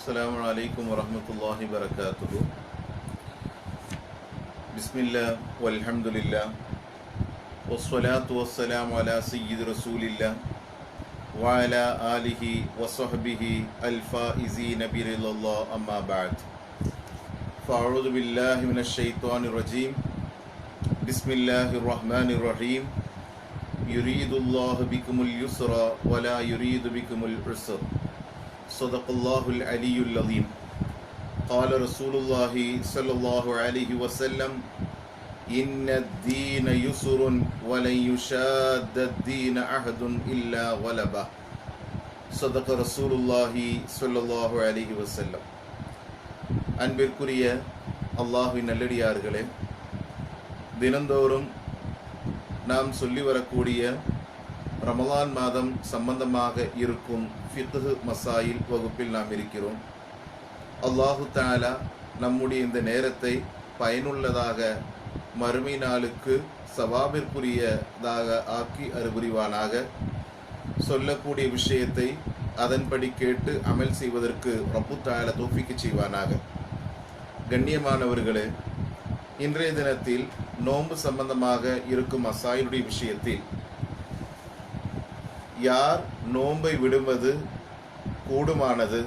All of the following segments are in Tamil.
السلام عليكم ورحمة الله وبركاته. بسم الله والحمد لله والصلاة والسلام على سيد رسول الله وعلى آله وصحبه الفائزين برضا الله أما بعد فأعوذ بالله من الشيطان الرجيم. بسم الله الرحمن الرحيم. يريد الله بكم اليسر ولا يريد بكم العسر. صدق الله العلي العظيم. قال رسول الله صلى الله عليه وسلم إن الدين يسر ولن يشاد الدين أحد إلا غلبه. صدق رسول الله صلى الله عليه وسلم. அன்பிற்குரிய அல்லாஹ்வின் நல்லடியார்களே, தினந்தோறும் நாம் சொல்லி வரக்கூடிய ரமலான் மாதம் சம்பந்தமாக இருக்கும் ஃபிக்ஹ் மசாயில் வகுப்பில் நாம் இருக்கிறோம். அல்லாஹு தஆலா நம்முடைய இந்த நேரத்தை பயனுள்ளதாக மறுமை நாளுக்கு சவாபிற்குரியதாக ஆக்கி அருள்புரிவானாக. சொல்லக்கூடிய விஷயத்தை அதன்படி கேட்டு அமல் செய்வதற்கு ரப்பு தஆலா தௌஃபீக் செய்வானாக. கண்ணியமானவர்களே, இன்றைய தினத்தில் நோன்பு சம்பந்தமாக இருக்கும் மசாயிலுடைய விஷயத்தில் யார் நோன்பை விடுவது கூடுமானது,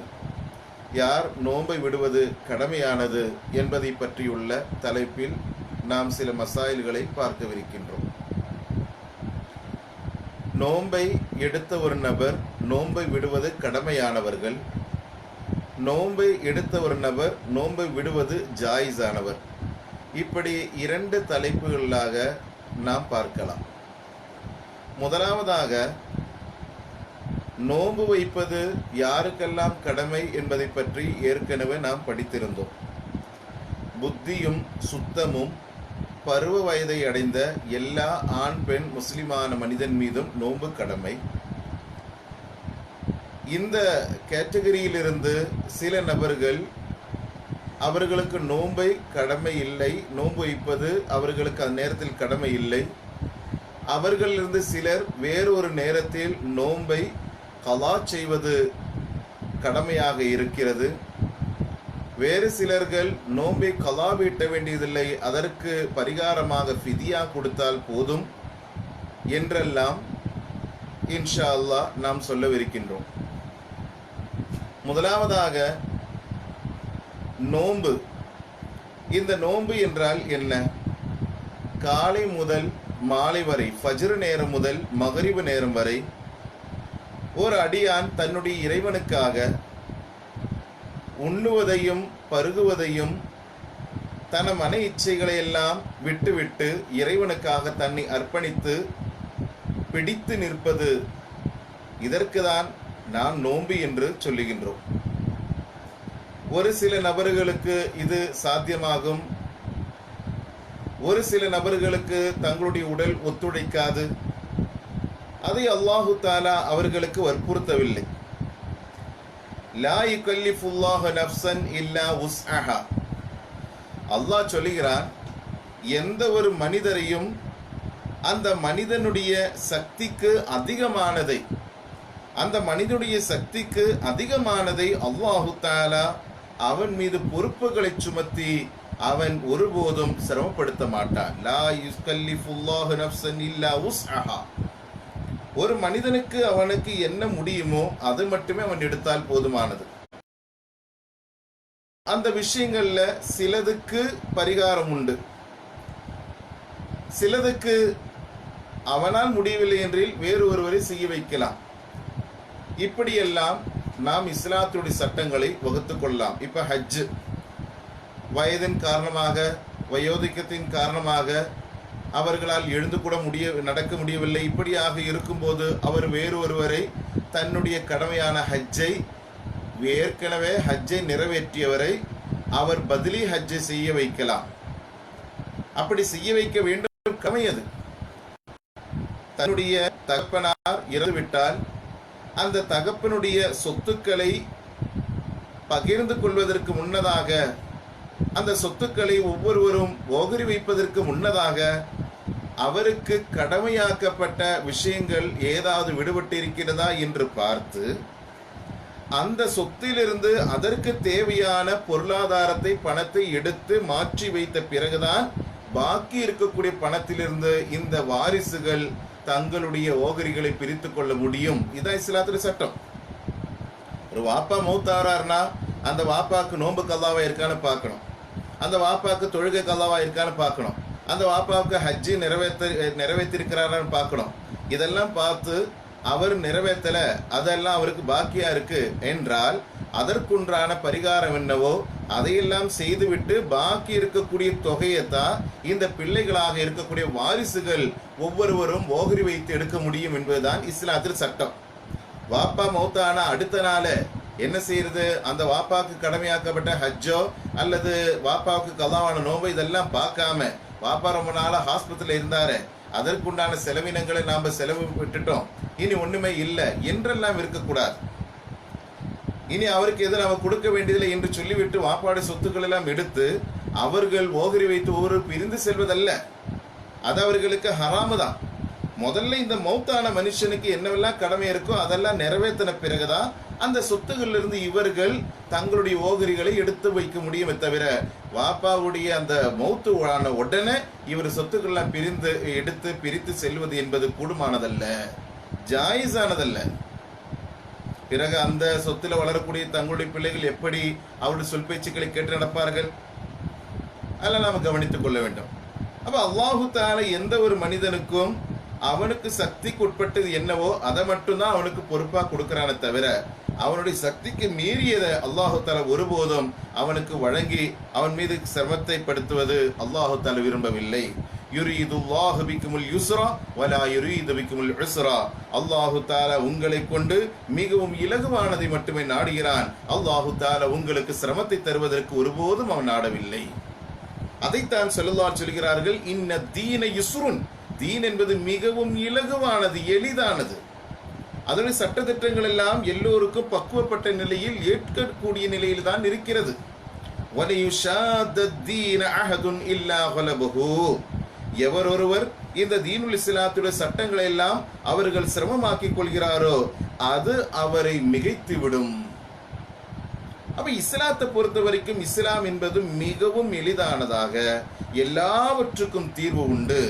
யார் நோன்பை விடுவது கடமையானது என்பதை பற்றியுள்ள தலைப்பில் நாம் சில மசாயில்களை பார்க்கவிருக்கின்றோம். நோன்பை எடுத்த ஒரு நபர் நோன்பை விடுவது கடமையானவர்கள், நோன்பை எடுத்த ஒரு நபர் நோன்பை விடுவது ஜாயிஸானவர். இப்படி இரண்டு தலைப்புகளாக நாம் பார்க்கலாம். முதலாவதாக, நோன்பு வைப்பது யாருக்கெல்லாம் கடமை என்பதை பற்றி ஏற்கனவே நாம் படித்திருந்தோம். புத்தியும் சுத்தமும் பருவ வயதை அடைந்த எல்லா ஆண் பெண் முஸ்லிமான மனிதன் மீதும் நோன்பு கடமை. இந்த கேட்டகரியிலிருந்து சில நபர்கள் அவர்களுக்கு நோன்பை கடமை இல்லை, நோன்பு வைப்பது அவர்களுக்கு அந்த நேரத்தில் கடமை இல்லை. அவர்களிலிருந்து சிலர் வேறொரு நேரத்தில் நோன்பை கலா செய்வது கடமையாக இருக்கிறது. வேறு சிலர்கள் நோன்பை கலா வீட்ட வேண்டியதில்லை, அதற்கு பரிகாரமாக ஃபிதியா கொடுத்தால் போதும் என்றெல்லாம் இன்ஷா அல்லாஹ் நாம் சொல்லவிருக்கின்றோம். முதலாவதாக, நோன்பு. இந்த நோன்பு என்றால் என்ன? காலை முதல் மாலை வரை, ஃபஜ்ர் நேரம் முதல் மகரிபு நேரம் வரை ஒரு அடியான் தன்னுடைய இறைவனுக்காக உண்ணுவதையும் பருகுவதையும் தன மன இச்சைகளை எல்லாம் விட்டுவிட்டு இறைவனுக்காக தன்னை அர்ப்பணித்து பிடித்து நிற்பது, இதற்குதான் நாம் நோன்பு என்று சொல்லுகின்றோம். ஒரு சில நபர்களுக்கு இது சாத்தியமாகும், ஒரு சில நபர்களுக்கு தங்களுடைய உடல் ஒத்துழைக்காது. அதை அல்லாஹு தஆலா அவர்களுக்கு வற்புறுத்தவில்லை. லா யுகல்லிஃபுல்லாஹு நஃப்ஸன் இல்லா உஸ்அஹா. அல்லாஹ் சொல்லுகிறான், எந்த ஒரு மனிதரையும் அந்த மனிதனுடைய சக்திக்கு அதிகமானதை, அந்த மனிதனுடைய சக்திக்கு அதிகமானதை அல்லாஹு தஆலா அவன் மீது பொறுப்புகளை சுமத்தி அவன் ஒருபோதும் சிரமப்படுத்த மாட்டான். லா யுகல்லிஃபுல்லாஹு நஃப்ஸன் இல்லா உஸ்அஹா. ஒரு மனிதனுக்கு அவனுக்கு என்ன முடியுமோ அது மட்டுமே அவன் எடுத்தால் போதுமானது. அந்த விஷயங்கள்ல சிலதுக்கு பரிகாரம் உண்டு, சிலதுக்கு அவனால் முடியவில்லை என்றில் வேறு ஒருவரை செய்ய வைக்கலாம். இப்படியெல்லாம் நாம் இஸ்லாத்துடைய சட்டங்களை வகுத்துக் கொள்ளலாம். இப்ப ஹஜ், வயதின் காரணமாக, வயோதிக்கத்தின் காரணமாக அவர்களால் எழுந்து கூட நடக்க முடியவில்லை. இப்படியாக இருக்கும்போது அவர் வேறு ஒருவரை தன்னுடைய கடமையான ஹஜ்ஜை, ஏற்கனவே ஹஜ்ஜை நிறைவேற்றியவரை அவர் பதிலி ஹஜ்ஜை செய்ய வைக்கலாம். அப்படி செய்ய வைக்க வேண்டும், கடமை அது. தன்னுடைய தகப்பனார் இறந்துவிட்டால் அந்த தகப்பனுடைய சொத்துக்களை பகிர்ந்து கொள்வதற்கு முன்னதாக, அந்த சொத்துக்களை ஒவ்வொருவரும் ஓகரி வைப்பதற்கு முன்னதாக அவருக்கு கடமையாக்கப்பட்ட விஷயங்கள் ஏதாவது விடுபட்டு இருக்கிறதா என்று பார்த்து அந்த சொத்திலிருந்து அதற்கு தேவையான பொருளாதாரத்தை பணத்தை எடுத்து மாற்றி வைத்த பிறகுதான் பாக்கி இருக்கக்கூடிய பணத்திலிருந்து இந்த வாரிசுகள் தங்களுடைய ஓகரிகளை பிரித்து கொள்ள முடியும். இதான் இஸ்லாத்துல சட்டம். ஒரு வாப்பா மௌத்தாரார்னா அந்த வாப்பாக்கு நோன்பு கல்லாவா இருக்கான்னு பார்க்கணும், அந்த வாப்பாக்கு தொழுகை கல்லாவா இருக்கான்னு பார்க்கணும், அந்த வாப்பாவுக்கு ஹஜ்ஜி நிறைவேற்றிருக்கிறாரான்னு பார்க்கணும். இதெல்லாம் பார்த்து அவர் நிறைவேற்றல, அதெல்லாம் அவருக்கு பாக்கியா இருக்கு என்றால் அதற்குன்றான பரிகாரம் என்னவோ அதையெல்லாம் செய்துவிட்டு பாக்கி இருக்கக்கூடிய தொகையைத்தான் இந்த பிள்ளைகளாக இருக்கக்கூடிய வாரிசுகள் ஒவ்வொருவரும் ஓகரி வைத்து எடுக்க முடியும் என்பதுதான் இஸ்லாத்தில் சட்டம். வாப்பா மௌத்தானா அடுத்த நாள் என்ன செய்யறது? அந்த வாப்பாவுக்கு கடமையாக்கப்பட்ட ஹஜ்ஜோ அல்லது வாப்பாவுக்கு கலாவான நோம்போ இதெல்லாம் பார்க்காம, வாப்பா ரொம்ப நாளா ஹாஸ்பிட்டல் இருந்தாரு, அதற்குண்டான செலவினங்களை நாம செலவு விட்டுட்டோம், இனி ஒண்ணுமே இல்லை என்றெல்லாம் இருக்கக்கூடாது. இனி அவருக்கு எது நாம கொடுக்க வேண்டியதில்லை என்று சொல்லிவிட்டு வாப்பாடு சொத்துக்கள் எல்லாம் எடுத்து அவர்கள் ஓகரி வைத்து ஒவ்வொரு பிரிந்து செல்வதல்ல, அது அவர்களுக்கு ஹராமு தான். முதல்ல இந்த மௌத்தான மனுஷனுக்கு என்னவெல்லாம் கடமை இருக்கோ அதெல்லாம் நிறைவேற்றின பிறகுதான் அந்த சொத்துகளிலிருந்து இவர்கள் தங்களுடைய ஓகரிகளை எடுத்து வைக்க முடியுமே தவிர, வாப்பாவுடைய அந்த மௌத்து ஆன உடனே இவர் சொத்துக்கள்லாம் பிரித்து செல்வது என்பது கூடுமானதல்ல, ஜாயிஸானதல்ல. பிறகு அந்த சொத்துல வளரக்கூடிய தங்களுடைய பிள்ளைகள் எப்படி அவருடைய சொல் பேச்சுக்களை கேட்டு நடப்பார்கள்? அதெல்லாம் நாம் கவனித்துக் கொள்ள வேண்டும். அப்ப அல்லாஹு தஆலா எந்த ஒரு மனிதனுக்கும் அவனுக்கு சக்திக்கு உட்பட்டது என்னவோ அதை மட்டும்தான் அவனுக்கு பொறுப்பா கொடுக்கிறானே தவிர, அவனுடைய சக்திக்கு மீறியதை அல்லாஹு தஆலா ஒருபோதும் அவனுக்கு வழங்கி அவன் மீது சிரமத்தை படுத்துவது அல்லாஹு தஆலா விரும்பவில்லை. யுரீதுல்லாஹு பிக்குமுல் யுஸ்ரா வலா யுரீது பிக்குமுல் உஸ்ரா. அல்லாஹு தஆலா உங்களை கொண்டு மிகவும் இலகுவானதை மட்டுமே நாடுகிறான். அல்லாஹு தஆலா உங்களுக்கு சிரமத்தை தருவதற்கு ஒருபோதும் அவன் நாடவில்லை. அதைத்தான் ஸல்லல்லாஹு சொல்கிறார்கள், இன்ன தீன யுஸ்ருன். தீன் என்பது மிகவும் இலகுவானது, எளிதானது. அதனுடைய சட்டத்திட்டங்கள் எல்லாம் எல்லோருக்கும் பக்குவப்பட்ட நிலையில் ஏற்கக்கூடிய நிலையில் தான் இருக்கிறது. எவர் ஒருவர் இந்த தீனுல் இஸ்லாத்துடைய சட்டங்களை எல்லாம் அவர்கள் சிரமமாக்கிக் கொள்கிறாரோ அது அவரை மிகைத்துவிடும். அப்ப இஸ்லாத்தை பொறுத்த வரைக்கும் இஸ்லாம் என்பது மிகவும் எளிதானதாக, எல்லாவற்றுக்கும் தீர்வு உண்டு.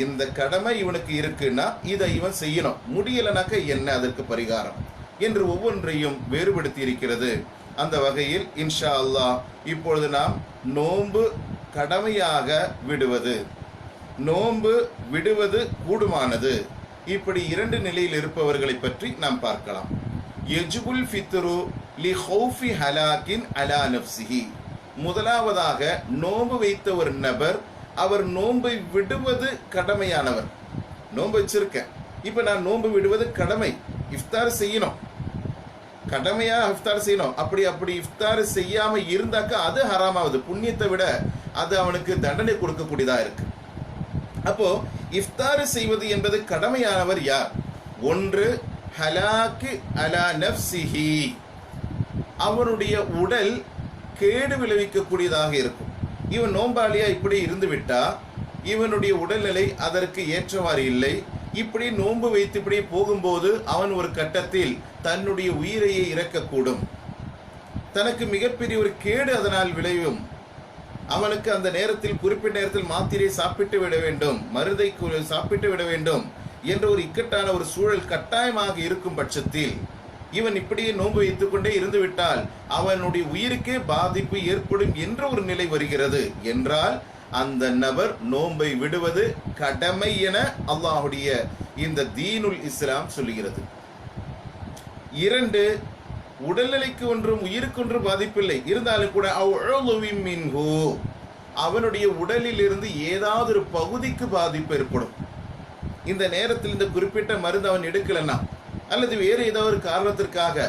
இந்த கடமை இவனுக்கு இருக்குன்னா இதை இவன் செய்யணும், முடியலனாக்க என்ன அதற்கு பரிகாரம் என்று ஒவ்வொன்றையும் வேறுபடுத்தி இருக்கிறது. அந்த வகையில் இன்ஷா அல்லாஹ் இப்பொழுது நாம் நோன்பு கடமையாக விடுவது, நோன்பு விடுவது கூடுமானது, இப்படி இரண்டு நிலையில் இருப்பவர்களை பற்றி நாம் பார்க்கலாம். யஜ்புல் ஃபித்ரு லி ஹௌஃபி ஹலாக்கின் அலா நஃப்ஸிஹி. முதலாவதாக நோன்பு வைத்த ஒரு நபர் அவர் நோன்பை விடுவது கடமையானவர். நோன்பு வச்சிருக்கேன், இப்ப நான் நோன்பு விடுவது கடமை, இஃப்தார் செய்யணும், கடமையா இஃப்தார் செய்யணும். அப்படி இஃப்தார் செய்யாம இருந்தாக்க அது ஹராமாவது, புண்ணியத்தை விட அது அவனுக்கு தண்டனை கொடுக்கக்கூடியதா இருக்கு. அப்போ இஃப்தார் செய்வது என்பது கடமையானவர் யார்? ஒன்று ஹலாக்கு அலா நஃப்ஸிஹி, அவனுடைய உடல் கேடு விளைவிக்கக்கூடியதாக இருக்கும். இவன் நோம்பாளியா இப்படி இருந்து விட்டா இவனுடைய உடல்நிலை அதற்கு ஏற்றவாறு இல்லை. இப்படி நோன்பு வைத்து இப்படி போகும்போது அவன் ஒரு கட்டத்தில் தன்னுடைய உயிரையே இறக்கக்கூடும், தனக்கு மிகப்பெரிய ஒரு கேடு அதனால் விளையும். அவனுக்கு அந்த நேரத்தில் குறிப்பிட்ட நேரத்தில் மாத்திரை சாப்பிட்டு விட வேண்டும், மருந்தை சாப்பிட்டு விட வேண்டும் என்ற ஒரு இக்கட்டான ஒரு சூழல் கட்டாயமாக இருக்கும் பட்சத்தில் இவன் இப்படியே நோன்பு வைத்துக் கொண்டே இருந்து விட்டால் அவனுடைய உயிருக்கே பாதிப்பு ஏற்படும் என்ற ஒரு நிலை வருகிறது என்றால் அந்த நபர் நோன்பை விடுவது கடமை என அல்லாஹுடைய இந்த தீனுல் இஸ்லாம் சொல்லுகிறது. இரண்டு, உடல்நிலைக்கு ஒன்றும் உயிருக்கு ஒன்றும் பாதிப்பில்லை, இருந்தாலும் கூட அவனுடைய உடலில் இருந்து ஏதாவது ஒரு பகுதிக்கு பாதிப்பு ஏற்படும். இந்த நேரத்தில் இந்த குறிப்பிட்ட மருந்து அவன் எடுக்கலன்னா அல்லது வேறு ஏதோ ஒரு காரணத்திற்காக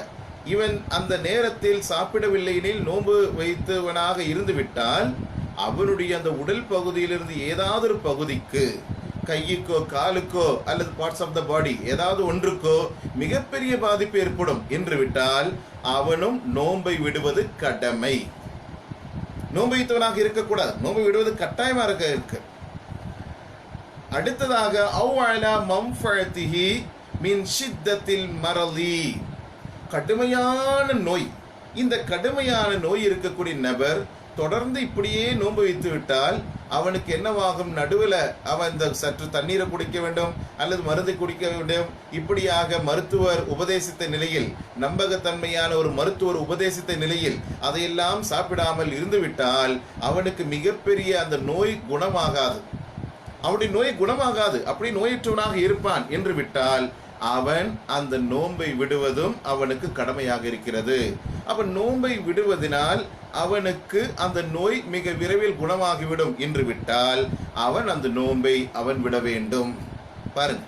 இவன் அந்த நேரத்தில் சாப்பிடவில்லை எனில் நோன்பு வைத்தவனாக இருந்து விட்டால் அவனுடைய அந்த உடல் பகுதியிலிருந்து ஏதாவது ஒரு பகுதிக்கு, கையுக்கோ காலுக்கோ அல்லது பார்ட்ஸ் ஆஃப் த பாடி ஏதாவது ஒன்றுக்கோ மிகப்பெரிய பாதிப்பு ஏற்படும் என்று விட்டால் அவனும் நோன்பை விடுவது கடமை. நோன்பு வைத்தவனாக இருக்கக்கூடாது, நோன்பை விடுவது கட்டாயமாக இருக்கு. அடுத்ததாக மின் ஷித்தத்தில் மரலி, கடுமையான நோய். இந்த கடுமையான நோய் இருக்கக்கூடிய நபர் தொடர்ந்து இப்படியே நோன்பு வைத்து விட்டால் அவனுக்கு என்னவாகும்? நடுவில் அவன் இந்த சற்று தண்ணீரை குடிக்க வேண்டும் அல்லது மருந்தை குடிக்க வேண்டும். இப்படியாக மருத்துவர் உபதேசித்த நிலையில், நம்பகத்தன்மையான ஒரு மருத்துவர் உபதேசித்த நிலையில் அதையெல்லாம் சாப்பிடாமல் இருந்துவிட்டால் அவனுக்கு மிகப்பெரிய அந்த நோய் குணமாகாது. அவனுடைய நோய் குணமாகாது, அப்படி நோயற்றவனாக இருப்பான் என்று விட்டால் அவன் அந்த நோன்பை விடுவதும் அவனுக்கு கடமையாக இருக்கிறது. அப்ப நோன்பை விடுவதனால் அவனுக்கு அந்த நோய் மிக விரைவில் குணமாகிவிடும் என்று விட்டால் அவன் அந்த நோன்பை அவன் விட வேண்டும். பாருங்க,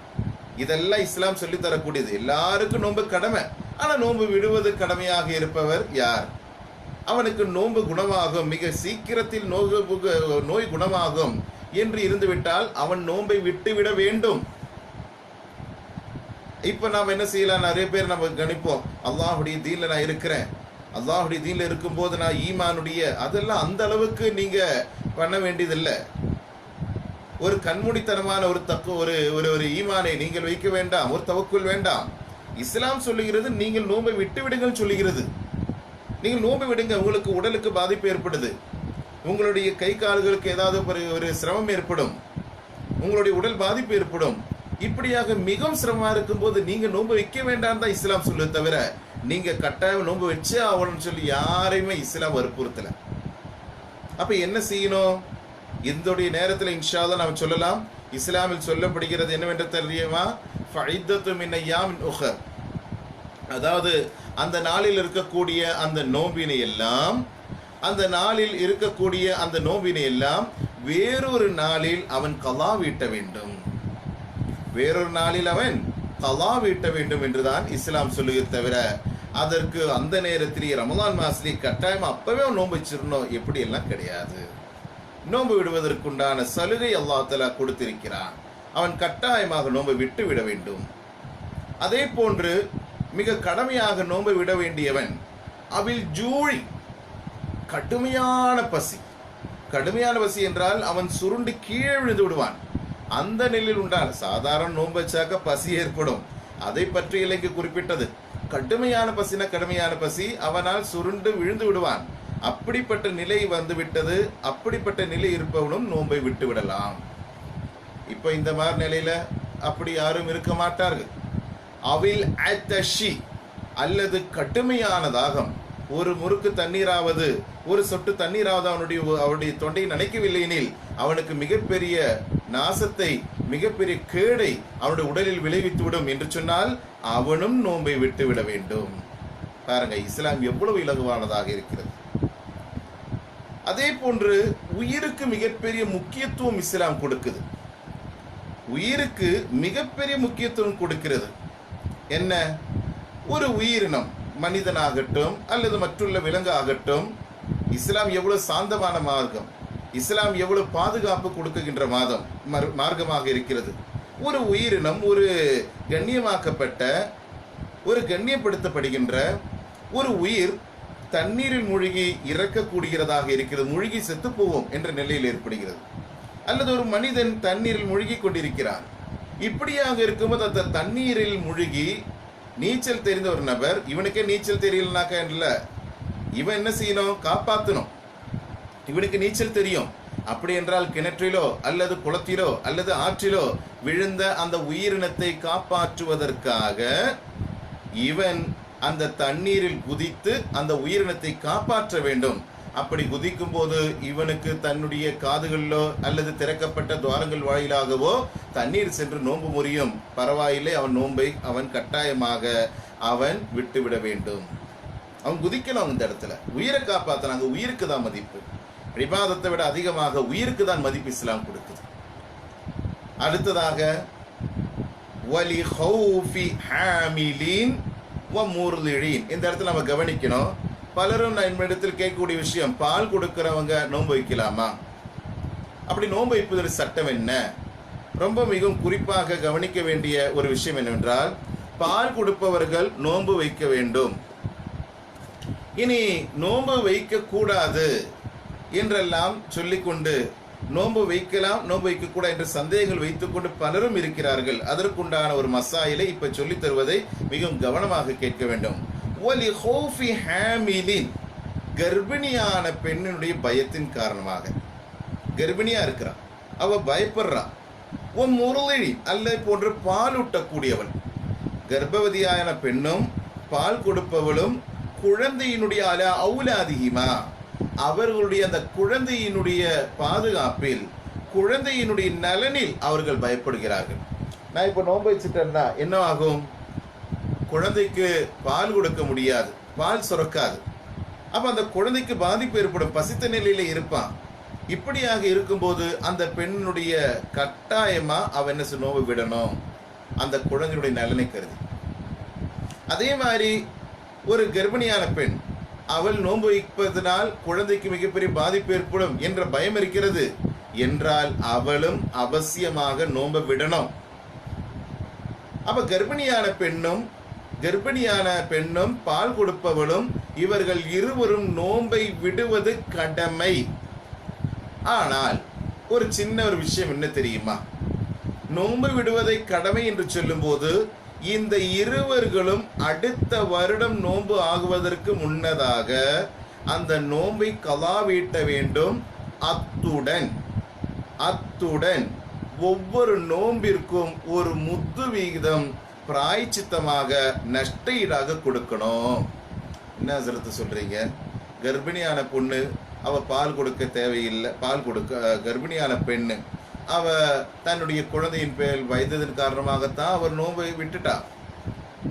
இதெல்லாம் இஸ்லாம் சொல்லி தரக்கூடியது. எல்லாருக்கும் நோன்பு கடமை. ஆனா நோன்பு விடுவது கடமையாக இருப்பவர் யார்? அவனுக்கு நோன்பு குணமாகும், மிக சீக்கிரத்தில் நோய் குணமாகும் என்று இருந்துவிட்டால் அவன் நோன்பை விட்டுவிட வேண்டும். இப்ப நாம் என்ன செய்யலாம்? நிறைய பேர் நம்ம கணிப்போம், அல்லாஹுடைய தீன்ல நான் இருக்கிறேன், அல்லாஹுடைய தீன்ல இருக்கும் போது நான் ஈமானுடைய, அதெல்லாம் அந்த அளவுக்கு நீங்க பண்ண வேண்டியதில்லை. ஒரு கண்மூடித்தனமான ஒரு ஈமானை நீங்கள் வைக்க வேண்டாம், ஒரு தவக்குல் வேண்டாம். இஸ்லாம் சொல்லுகிறது நீங்கள் நோன்பை விட்டு விடுங்கள் சொல்லுகிறது. நீங்கள் நோன்பை விடுங்க, உங்களுக்கு உடலுக்கு பாதிப்பு ஏற்படுது, உங்களுடைய கை கால்களுக்கு ஏதாவது ஒரு சிரமம் ஏற்படும், உங்களுடைய உடல் பாதிப்பு ஏற்படும். இப்படியாக மிகவும் சிரமமா இருக்கும் போது நீங்க நோன்பு வைக்க வேண்டாம் தான் இஸ்லாம் சொல்லு, தவிர நீங்க கட்டாயம் நோன்பு வச்சே ஆகணும்னு சொல்லி யாரையுமே இஸ்லாம் வற்புறுத்தல. அப்ப என்ன செய்யணும்? இந்த நேரத்தில் இன்ஷா அல்லாஹ் நாம் சொல்லலாம். இஸ்லாமில் சொல்லப்படுகிறது என்னவென்று தெரியுமா? ஃபஇத்தத்து மின் அய்யாமின் உஹர், அதாவது அந்த நாளில் இருக்கக்கூடிய அந்த நோம்பினை எல்லாம், அந்த நாளில் இருக்கக்கூடிய அந்த நோம்பினை எல்லாம் வேறொரு நாளில் அவன் கலா வீட்ட வேண்டும், வேறொரு நாளில் அவன் கலா வீட்ட வேண்டும் என்றுதான் இஸ்லாம் சொல்லுகிறது. தவிர அதற்கு அந்த நேரத்திலேயே ரமலான் மாசத்திலே கட்டாயம் அப்பவே அவன் நோன்பு வச்சிடணும் எப்படி எல்லாம் கிடையாது. நோன்பு விடுவதற்குண்டான சலுகை அல்லாஹ் தஆலா கொடுத்திருக்கிறான். அவன் கட்டாயமாக நோன்பை விட்டு விட வேண்டும். அதே போன்று மிக கடமையாக நோன்பை விட வேண்டியவன் அவில் ஜூழி, கடுமையான பசி. கடுமையான பசி என்றால் அவன் சுருண்டு கீழே விழுந்து விடுவான். அந்த நிலையில் உண்டான சாதாரண நோன்பு வச்சாக்க பசி ஏற்படும், அதை பற்றி இலைக்கு குறிப்பிட்டது. கடுமையான பசினா கடுமையான பசி, அவனால் சுருண்டு விழுந்து விடுவான். அப்படிப்பட்ட நிலை வந்து விட்டது. அப்படிப்பட்ட நிலை இருப்பவனும் நோன்பை விட்டு விடலாம். இப்ப இந்த மாதிரி நிலையில அப்படி யாரும் இருக்க மாட்டார்கள். அவில் அத்தஷி, அல்லது கடுமையான தாகம், ஒரு முறுக்கு தண்ணீராவது, ஒரு சொட்டு தண்ணீராவது அவனுடைய தொண்டையை நினைக்கவில்லை எனில் அவனுக்கு மிகப்பெரிய நாசத்தை, மிகப்பெரிய கேடை அவனுடைய உடலில் விளைவித்து விடும் என்று சொன்னால் அவனும் நோன்பை விட்டு விட வேண்டும். பாருங்க, இஸ்லாம் எவ்வளவு இலகுவானதாக இருக்கிறது. அதே போன்று உயிருக்கு மிகப்பெரிய முக்கியத்துவம் இஸ்லாம் கொடுக்குது. உயிருக்கு மிகப்பெரிய முக்கியத்துவம் கொடுக்கிறது. என்ன? ஒரு உயிரினம், மனிதனாகட்டும் அல்லது மற்றுள்ள விலங்கு ஆகட்டும், இஸ்லாம் எவ்வளவு சாந்தமான மார்க்கம், இஸ்லாம் எவ்வளவு பாதுகாப்பு கொடுக்குகின்ற மார்க்கமாக இருக்கிறது. ஒரு உயிரினம், ஒரு கண்ணியமாக்கப்பட்ட, ஒரு கண்ணியப்படுத்தப்படுகின்ற ஒரு உயிர் தண்ணீரில் மூழ்கி இறக்கக்கூடியதாக இருக்கிறது, மூழ்கி செத்து போவோம் என்ற நிலையில் ஏற்படுகிறது. அல்லது ஒரு மனிதன் தண்ணீரில் மூழ்கி கொண்டிருக்கிறார். இப்படியாக இருக்கும்போது அந்த தண்ணீரில் மூழ்கி நீச்சல் தெரிந்த ஒரு நபர், இவனுக்கே நீச்சல் தெரியலனாக்கா இல்ல, இவன் என்ன செய்யணும்? காப்பாற்றணும். இவனுக்கு நீச்சல் தெரியும். அப்படி என்றால் கிணற்றிலோ அல்லது குளத்திலோ அல்லது ஆற்றிலோ விழுந்த அந்த உயிரினத்தை காப்பாற்றுவதற்காக இவன் அந்த தண்ணீரில் குதித்து அந்த உயிரினத்தை காப்பாற்ற வேண்டும். அப்படி குதிக்கும் போது இவனுக்கு தன்னுடைய காதுகளிலோ அல்லது திறக்கப்பட்ட துவாரங்கள் வாயிலாகவோ தண்ணீர் சென்று நோன்பு முறியும். பரவாயில்லை, அவன் நோன்பை அவன் கட்டாயமாக அவன் விட்டுவிட வேண்டும். அவன் குதிக்கணும். அந்த இடத்துல உயிரை காப்பாற்றினாங்க. உயிருக்கு தான் மதிப்பு. இபாதத்தை விட அதிகமாக உயிருக்கு தான் மதிப்பு இஸ்லாம் கொடுக்குது. அடுத்ததாக வலி ஹௌஃபி ஹாமிலின் வ முர்லின், இந்த இடத்துல நம்ம கவனிக்கணும். பலரும் நம்ம இடத்தில் கேட்கக்கூடிய விஷயம், பால் கொடுக்கிறவங்க நோன்பு வைக்கலாமா? அப்படி நோன்பு வைப்பதற்கு சட்டம் என்ன? ரொம்ப மிகவும் குறிப்பாக கவனிக்க வேண்டிய ஒரு விஷயம் என்னவென்றால், பால் கொடுப்பவர்கள் நோன்பு வைக்க வேண்டும். இனி நோன்பு வைக்க கூடாது என்றெல்லாம் சொல்லிக்கொண்டு நோன்பு வைக்கலாம், நோன்பு வைக்கக்கூடாது என்ற சந்தேகங்கள் வைத்துக்கொண்டு பலரும் இருக்கிறார்கள். அதற்குண்டான ஒரு மசாயிலை இப்ப சொல்லித் தருவதை மிகவும் கவனமாக கேட்க வேண்டும். ஒலி ஹௌஃபி ஹாமிலின், கர்ப்பிணியான பெண்ணினுடைய பயத்தின் காரணமாக. கர்ப்பிணியா இருக்கிறான், அவ பயப்படுறா. ஓ முருளிழி அல்ல போன்று பாலூட்டக்கூடியவள், கர்ப்பவதியான பெண்ணும் பால் கொடுப்பவளும் குழந்தையினுடைய அல அவுலாதிகிமா, அவர்களுடைய அந்த குழந்தையினுடைய பாதுகாப்பில், குழந்தையினுடைய நலனில் அவர்கள் பயப்படுகிறார்கள். நான் இப்போ நோன்பு வச்சுட்டேன்னா என்ன ஆகும்? குழந்தைக்கு பால் கொடுக்க முடியாது, பால் சுரக்காது. அப்ப அந்த குழந்தைக்கு பாதிப்பு ஏற்படும், பசித்த நிலையில இருப்பான். இப்படியாக இருக்கும்போது அந்த பெண்ணுடைய கட்டாயமா அவ என்ன நோன்பு விடணும், அந்த குழந்தையுடைய நலனை கருதி. அதே மாதிரி ஒரு கர்ப்பிணியான பெண், அவள் நோன்பு வைப்பதனால் குழந்தைக்கு மிகப்பெரிய பாதிப்பு ஏற்படும் என்ற பயம் இருக்கிறது என்றால் அவளும் அவசியமாக நோன்பு விடணும். அப்ப கர்ப்பிணியான பெண்ணும் பால் கொடுப்பவளும் இவர்கள் இருவரும் நோன்பை விடுவது கடமை. ஆனால் ஒரு சின்ன ஒரு விஷயம் என்ன தெரியுமா? நோன்பு விடுவதை கடமை என்று சொல்லும் போது இந்த இருவர்களும் அடுத்த வருடம் நோன்பு ஆகுவதற்கு முன்னதாக அந்த நோன்பை கலா வீட்ட வேண்டும். அத்துடன் ஒவ்வொரு நோம்பிற்கும் ஒரு முத்து விகிதம் பிராய்ச்சித்தமாக நஷ்ட ஈடாக கொடுக்கணும். என்ன ஹசரத் சொல்றீங்க? கர்ப்பிணியான பொண்ணு அவ பால் கொடுக்க தேவையில்லை, கர்ப்பிணியான பெண்ணு அவ தன்னுடைய குழந்தையின் பேர் வயதின் காரணமாகத்தான் அவர் நோன்பை விட்டுட்டா.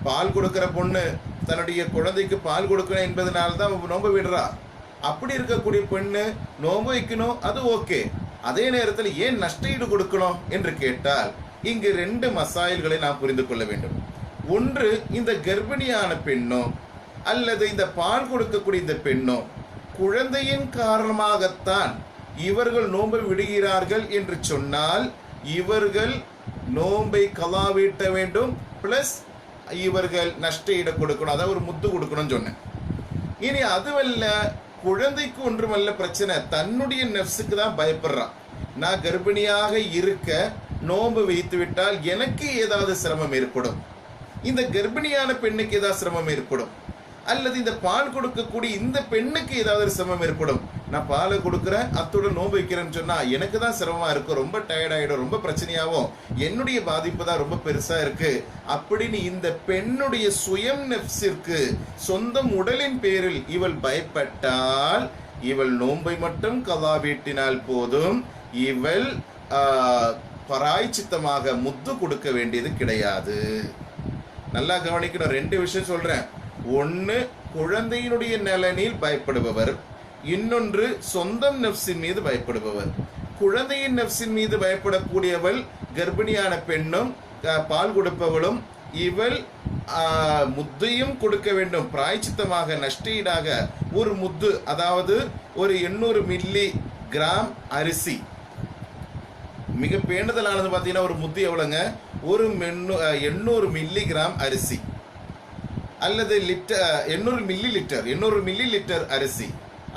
பால் கொடுக்கிற பொண்ணு தன்னுடைய குழந்தைக்கு பால் கொடுக்கணும் என்பதனால்தான் நோன்பை விடுறா. அப்படி இருக்கக்கூடிய பெண்ணு நோன்பு வைக்கணும், அது ஓகே. அதே நேரத்தில் ஏன் நஷ்ட ஈடு கொடுக்கணும் என்று கேட்டால் இங்கு 2 மசாயில்களை நாம் புரிந்து கொள்ள வேண்டும். ஒன்று, இந்த கர்ப்பிணியான பெண்ணோ அல்லது இந்த பால் கொடுக்கக்கூடிய இந்த பெண்ணோ குழந்தையின் காரணமாகத்தான் இவர்கள் நோன்பை விடுகிறார்கள் என்று சொன்னால் இவர்கள் நோன்பை கலா வீட்ட வேண்டும், பிளஸ் இவர்கள் நஷ்ட ஈடு கொடுக்கணும், அதாவது ஒரு முத்து கொடுக்கணும்னு சொன்னேன். இனி அதுவல்ல, குழந்தைக்கு ஒன்றுமல்ல பிரச்சனை, தன்னுடைய நெஃப்ஸுக்கு தான் பயப்படுறான். நான் கர்ப்பிணியாக இருக்க நோன்பு வைத்து விட்டால் எனக்கு ஏதாவது சிரமம் ஏற்படும், இந்த கர்ப்பிணியான பெண்ணுக்கு ஏதாவது சிரமம் ஏற்படும், அல்லது இந்த பால் கொடுக்கக்கூடிய இந்த பெண்ணுக்கு ஏதாவது சிரமம் ஏற்படும். நான் பாலை கொடுக்குறேன், அத்துடன் நோன்பு வைக்கிறேன்னு சொன்னா எனக்கு தான் சிரமமா இருக்கும், ரொம்ப டயர்ட் ஆயிடும், ரொம்ப பிரச்சனையாகும், என்னுடைய பாதிப்பு தான் ரொம்ப பெருசா இருக்கு அப்படின்னு இந்த பெண்ணுடைய சுயம் நெஃப்ஸிற்கு, சொந்தம் உடலின் பேரில் இவள் பயப்பட்டால் இவள் நோன்பை மட்டும் கலா வீட்டினால் போதும், இவள் பராய்ச்சித்தமாக முத்து கொடுக்க வேண்டியது கிடையாது. நல்லா கவனிக்கணும், 2 விஷயம் சொல்றேன். ஒன்னு, குழந்தையினுடைய நலனில் பயப்படுபவர், இன்னொன்று சொந்தம் நெஃப்ஸின் மீது பயப்படுபவர். குழந்தையின் நெஃப்ஸின் மீது பயப்படக்கூடியவள் கர்ப்பிணியான பெண்ணும் பால் கொடுப்பவளும், இவள் முத்தையும் கொடுக்க வேண்டும், பிராய்ச்சித்தமாக நஷ்டஈடாக ஒரு முத்து, அதாவது ஒரு 800 மில்லி கிராம் அரிசி. மிக பேணுதலானது பார்த்தீங்கன்னா ஒரு முத்து எவ்வளோங்க? ஒரு 800 மில்லி கிராம் அரிசி அல்லது 800 மில்லி லிட்டர் அரிசி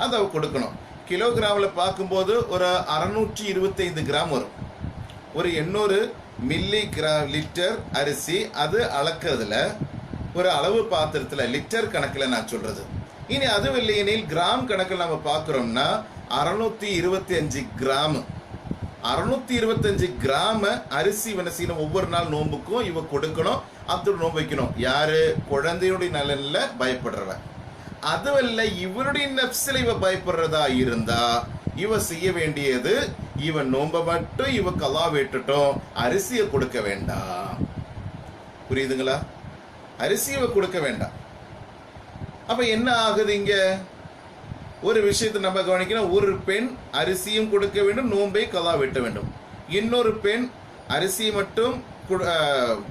அதை கொடுக்கணும். கிலோகிராமில் பார்க்கும்போது ஒரு 625 கிராம் வரும். ஒரு 800 மில்லி லிட்டர் அரிசி அது அளக்கிறதுல ஒரு அளவு பாத்திரத்தில் லிட்டர் கணக்கில் நான் சொல்றது. இனி அதுவும் இல்லையெனில் கிராம் கணக்கில் நம்ம பார்க்குறோம்னா 625 கிராம் 625 கிராம அரிசி வனசீனம் ஒவ்வொரு நாள் நோம்புக்கும் இவ கொடுக்கணும், அத்தோடு நோன்பு வைக்கணும். யாரு? குழந்தையுடைய நலன்ல பயப்படுறவ. அதுவல்ல, இவருடைய நப்சில இவ பயப்படுறதா இருந்தா இவ செய்ய வேண்டியது, இவன் நோம்ப மட்டும் இவ கலா விட்டுட்டோம், அரிசியை கொடுக்க வேண்டாம். புரியுதுங்களா? அரிசியை கொடுக்க வேண்டாம். அப்ப என்ன ஆகுது இங்க? ஒரு விஷயத்தை நம்ம கவனிக்கணும். ஒரு பெண் அரிசியும் கொடுக்க வேண்டும், நோன்பை கலா வெட்ட வேண்டும். இன்னொரு பெண்